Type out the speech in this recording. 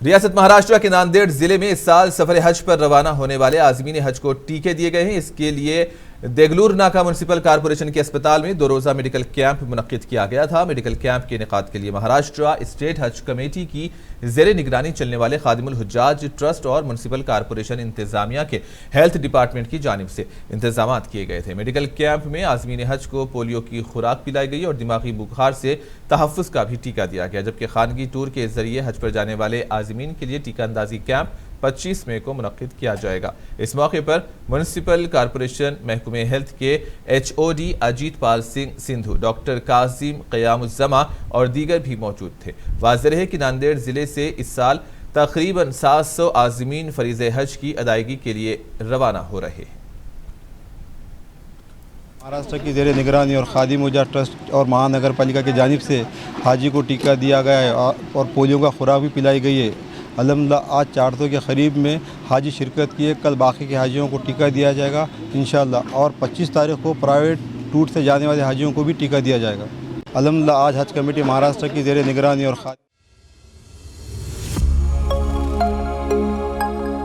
ریاست مہاراشٹر کے ناندیڑ ضلع میں اس سال سفر حج پر روانہ ہونے والے عازمین حج کو ٹیکے دیے گئے ہیں۔ اس کے لیے دیگلور ناکہ میونسپل کارپوریشن کے اسپتال میں 2 روزہ میڈیکل کیمپ منعقد کیا گیا تھا۔ میڈیکل کیمپ کے انعقاد کے لیے مہاراشٹر اسٹیٹ حج کمیٹی کی زیر نگرانی چلنے والے خادم الحجاج ٹرسٹ اور میونسپل کارپوریشن انتظامیہ کے ہیلتھ ڈپارٹمنٹ کی جانب سے انتظامات کیے گئے تھے۔ میڈیکل کیمپ میں عازمین حج کو پولیو کی خوراک پلائی گئی اور دماغی بخار سے تحفظ کا بھی ٹیکہ دیا گیا، جبکہ خانگی ٹور کے ذریعے حج پر جانے والے عازمین کے لیے ٹیکہ اندازی کیمپ 25 مئی کو منعقد کیا جائے گا۔ اس موقع پر میونسپل کارپوریشن محکمہ ہیلتھ کے HOD اجیت پال سنگھ سندھو، ڈاکٹر کاظم قیام الزماں اور دیگر بھی موجود تھے۔ واضح ہے کہ ناندیڑ ضلع سے اس سال تقریباً 700 عازمین فریضہ حج کی ادائیگی کے لیے روانہ ہو رہے ہیں۔ مہاراشٹر کی زیر نگرانی اور خادم الحجاج ٹرسٹ اور مہانگر پالیکا کی جانب سے حاجی کو ٹیکہ دیا گیا ہے اور پولیو کا خوراک بھی پلائی گئی ہے۔ الحمدللہ آج 400 کے قریب میں حاجی شرکت کی ہے۔ کل باقی کے حاجیوں کو ٹیکہ دیا جائے گا انشاءاللہ، اور 25 تاریخ کو پرائیویٹ ٹور سے جانے والے حاجیوں کو بھی ٹیکہ دیا جائے گا۔ الحمدللہ آج حج کمیٹی مہاراشٹر کی زیر نگرانی اور